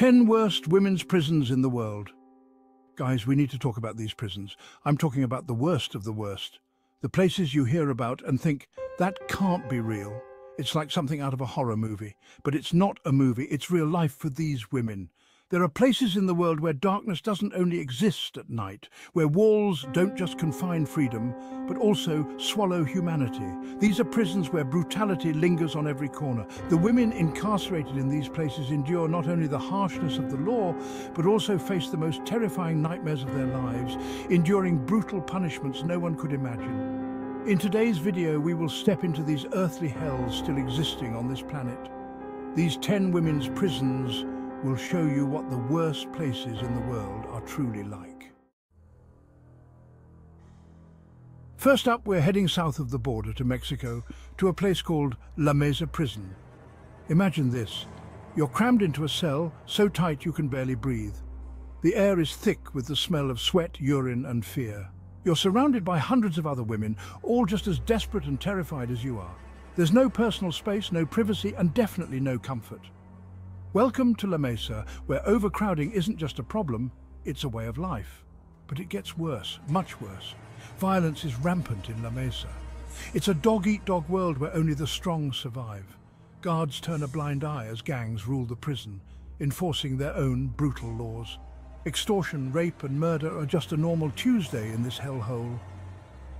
10 worst women's prisons in the world. Guys, we need to talk about these prisons. I'm talking about the worst of the worst. The places you hear about and think, that can't be real. It's like something out of a horror movie. But it's not a movie, it's real life for these women. There are places in the world where darkness doesn't only exist at night, where walls don't just confine freedom, but also swallow humanity. These are prisons where brutality lingers on every corner. The women incarcerated in these places endure not only the harshness of the law, but also face the most terrifying nightmares of their lives, enduring brutal punishments no one could imagine. In today's video, we will step into these earthly hells still existing on this planet. These 10 women's prisons will show you what the worst places in the world are truly like. First up, we're heading south of the border to Mexico, to a place called La Mesa Prison. Imagine this. You're crammed into a cell so tight you can barely breathe. The air is thick with the smell of sweat, urine, and fear. You're surrounded by hundreds of other women, all just as desperate and terrified as you are. There's no personal space, no privacy, and definitely no comfort. Welcome to La Mesa, where overcrowding isn't just a problem, it's a way of life. But it gets worse, much worse. Violence is rampant in La Mesa. It's a dog-eat-dog world where only the strong survive. Guards turn a blind eye as gangs rule the prison, enforcing their own brutal laws. Extortion, rape and murder are just a normal Tuesday in this hellhole.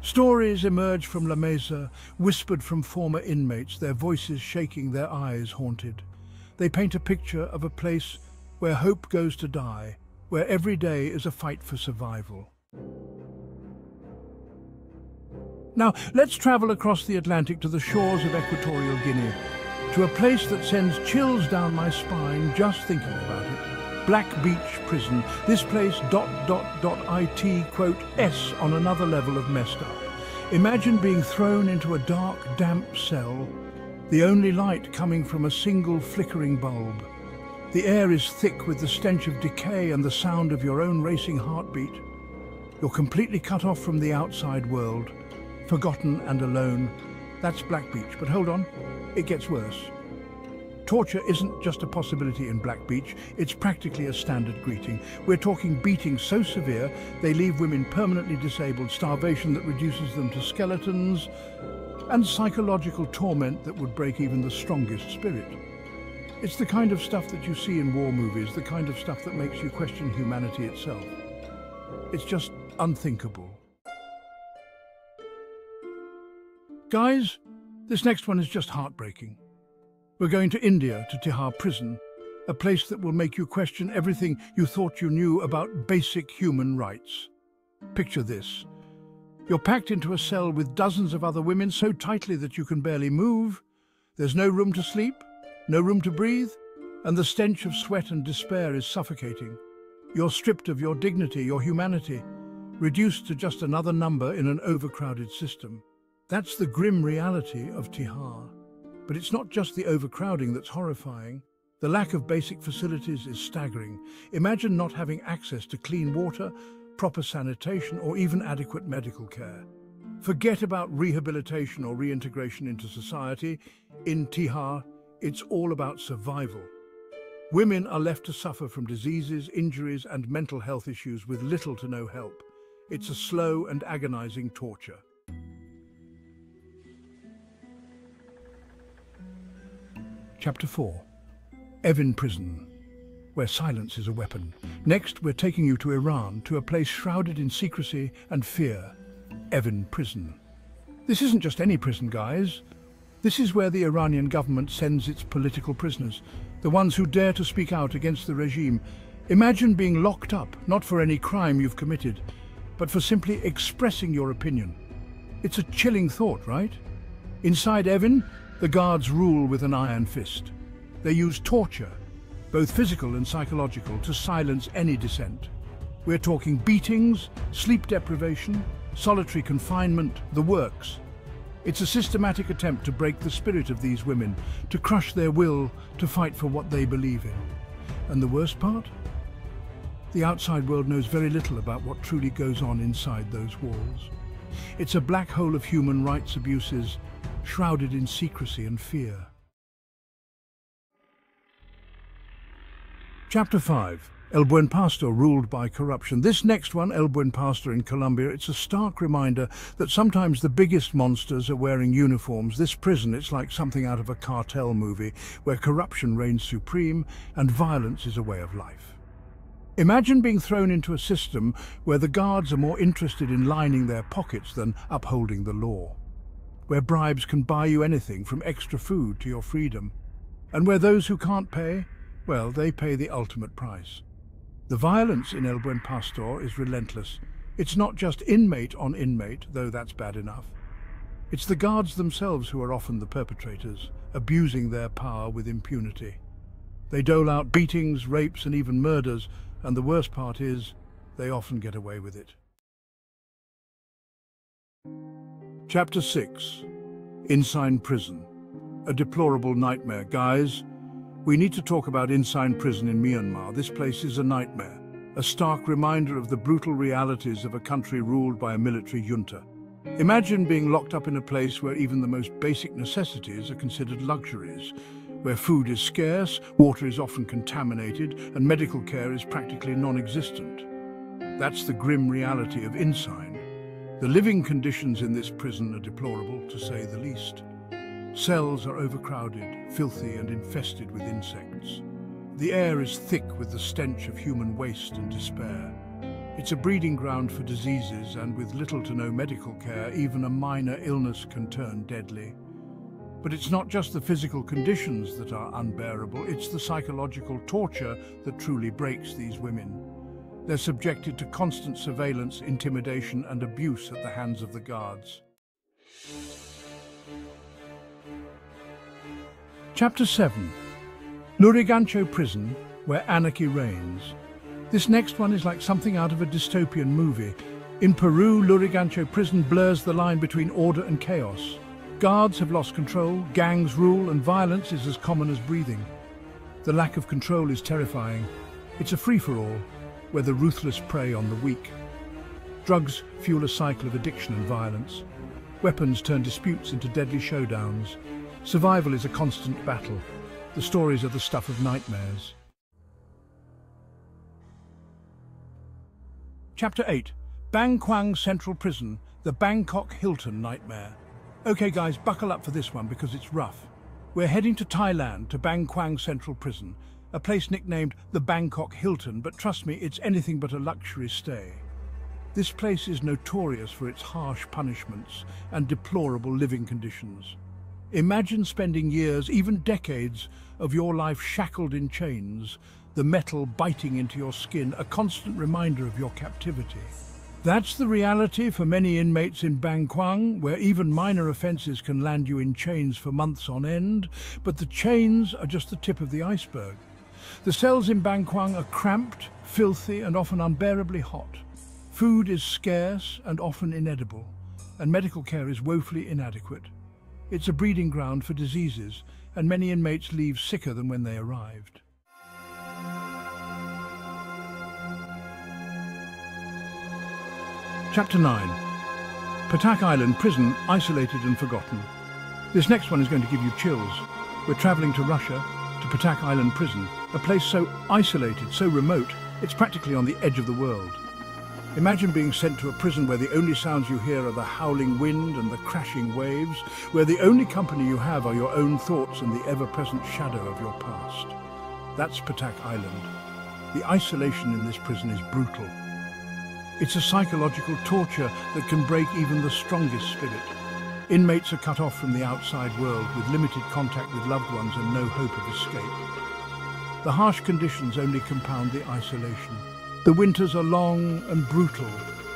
Stories emerge from La Mesa, whispered from former inmates, their voices shaking, their eyes haunted. They paint a picture of a place where hope goes to die, where every day is a fight for survival. Now, let's travel across the Atlantic to the shores of Equatorial Guinea, to a place that sends chills down my spine just thinking about it. Black Beach Prison. This place, IT, quote, S on another level of messed up. Imagine being thrown into a dark, damp cell, the only light coming from a single flickering bulb. The air is thick with the stench of decay and the sound of your own racing heartbeat. You're completely cut off from the outside world, forgotten and alone. That's Black Beach, but hold on, it gets worse. Torture isn't just a possibility in Black Beach, it's practically a standard greeting. We're talking beatings so severe they leave women permanently disabled, starvation that reduces them to skeletons, and psychological torment that would break even the strongest spirit. It's the kind of stuff that you see in war movies, the kind of stuff that makes you question humanity itself. It's just unthinkable. Guys, this next one is just heartbreaking. We're going to India, to Tihar Prison, a place that will make you question everything you thought you knew about basic human rights. Picture this. You're packed into a cell with dozens of other women so tightly that you can barely move. There's no room to sleep, no room to breathe, and the stench of sweat and despair is suffocating. You're stripped of your dignity, your humanity, reduced to just another number in an overcrowded system. That's the grim reality of Tihar. But it's not just the overcrowding that's horrifying. The lack of basic facilities is staggering. Imagine not having access to clean water, proper sanitation, or even adequate medical care. Forget about rehabilitation or reintegration into society. In Tihar, it's all about survival. Women are left to suffer from diseases, injuries, and mental health issues with little to no help. It's a slow and agonizing torture. Chapter 4. Evin Prison, where silence is a weapon. Next, we're taking you to Iran, to a place shrouded in secrecy and fear, Evin Prison. This isn't just any prison, guys. This is where the Iranian government sends its political prisoners, the ones who dare to speak out against the regime. Imagine being locked up, not for any crime you've committed, but for simply expressing your opinion. It's a chilling thought, right? Inside Evin, the guards rule with an iron fist. They use torture, both physical and psychological, to silence any dissent. We're talking beatings, sleep deprivation, solitary confinement, the works. It's a systematic attempt to break the spirit of these women, to crush their will to fight for what they believe in. And the worst part? The outside world knows very little about what truly goes on inside those walls. It's a black hole of human rights abuses, shrouded in secrecy and fear. Chapter 5. El Buen Pastor ruled by corruption. This next one, El Buen Pastor in Colombia, it's a stark reminder that sometimes the biggest monsters are wearing uniforms. This prison, it's like something out of a cartel movie where corruption reigns supreme and violence is a way of life. Imagine being thrown into a system where the guards are more interested in lining their pockets than upholding the law, where bribes can buy you anything from extra food to your freedom, and where those who can't pay, well, they pay the ultimate price. The violence in El Buen Pastor is relentless. It's not just inmate on inmate, though that's bad enough. It's the guards themselves who are often the perpetrators, abusing their power with impunity. They dole out beatings, rapes, and even murders, and the worst part is, they often get away with it. Chapter 6. Insane Prison. A deplorable nightmare. Guys, we need to talk about insane prison in Myanmar. This place is a nightmare, a stark reminder of the brutal realities of a country ruled by a military junta. Imagine being locked up in a place where even the most basic necessities are considered luxuries, where food is scarce, water is often contaminated, and medical care is practically non-existent. That's the grim reality of insane. The living conditions in this prison are deplorable, to say the least. Cells are overcrowded, filthy and infested with insects. The air is thick with the stench of human waste and despair. It's a breeding ground for diseases, and with little to no medical care, even a minor illness can turn deadly. But it's not just the physical conditions that are unbearable, it's the psychological torture that truly breaks these women. They're subjected to constant surveillance, intimidation and abuse at the hands of the guards. Chapter 7. Lurigancho Prison, where anarchy reigns. This next one is like something out of a dystopian movie. In Peru, Lurigancho Prison blurs the line between order and chaos. Guards have lost control, gangs rule, and violence is as common as breathing. The lack of control is terrifying. It's a free-for-all, where the ruthless prey on the weak. Drugs fuel a cycle of addiction and violence. Weapons turn disputes into deadly showdowns. Survival is a constant battle. The stories are the stuff of nightmares. Chapter 8. Bang Kwang Central Prison, the Bangkok Hilton Nightmare. Okay guys, buckle up for this one because it's rough. We're heading to Thailand, to Bang Kwang Central Prison, a place nicknamed the Bangkok Hilton, but trust me, it's anything but a luxury stay. This place is notorious for its harsh punishments and deplorable living conditions. Imagine spending years, even decades, of your life shackled in chains, the metal biting into your skin, a constant reminder of your captivity. That's the reality for many inmates in Bang Kwang, where even minor offences can land you in chains for months on end, but the chains are just the tip of the iceberg. The cells in Bang Kwang are cramped, filthy, and often unbearably hot. Food is scarce and often inedible, and medical care is woefully inadequate. It's a breeding ground for diseases, and many inmates leave sicker than when they arrived. Chapter 9. Patak Island Prison, Isolated and Forgotten. This next one is going to give you chills. We're travelling to Russia, to Patak Island Prison, a place so isolated, so remote, it's practically on the edge of the world. Imagine being sent to a prison where the only sounds you hear are the howling wind and the crashing waves, where the only company you have are your own thoughts and the ever-present shadow of your past. That's Patak Island. The isolation in this prison is brutal. It's a psychological torture that can break even the strongest spirit. Inmates are cut off from the outside world with limited contact with loved ones and no hope of escape. The harsh conditions only compound the isolation. The winters are long and brutal,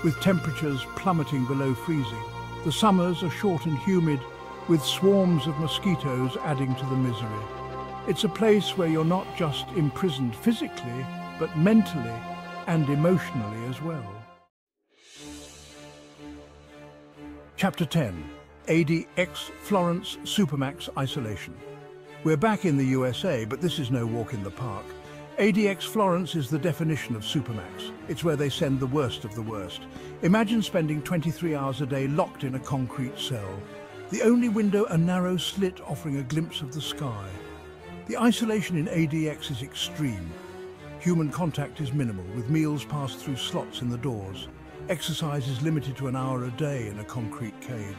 with temperatures plummeting below freezing. The summers are short and humid, with swarms of mosquitoes adding to the misery. It's a place where you're not just imprisoned physically, but mentally and emotionally as well. Chapter 10. ADX Florence Supermax Isolation. We're back in the USA, but this is no walk in the park. ADX Florence is the definition of Supermax. It's where they send the worst of the worst. Imagine spending 23 hours a day locked in a concrete cell. The only window a narrow slit offering a glimpse of the sky. The isolation in ADX is extreme. Human contact is minimal, with meals passed through slots in the doors. Exercise is limited to an hour a day in a concrete cage.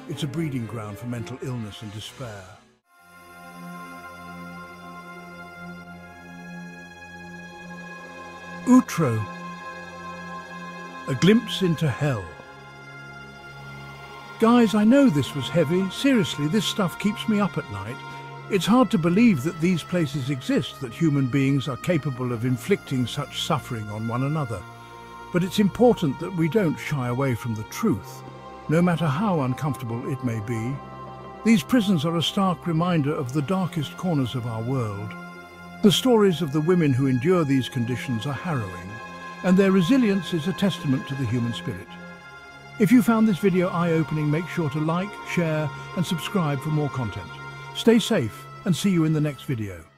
It's a breeding ground for mental illness and despair. Outro. A glimpse into hell. Guys, I know this was heavy. Seriously, this stuff keeps me up at night. It's hard to believe that these places exist, that human beings are capable of inflicting such suffering on one another. But it's important that we don't shy away from the truth, no matter how uncomfortable it may be. These prisons are a stark reminder of the darkest corners of our world. The stories of the women who endure these conditions are harrowing, and their resilience is a testament to the human spirit. If you found this video eye-opening, make sure to like, share, and subscribe for more content. Stay safe and see you in the next video.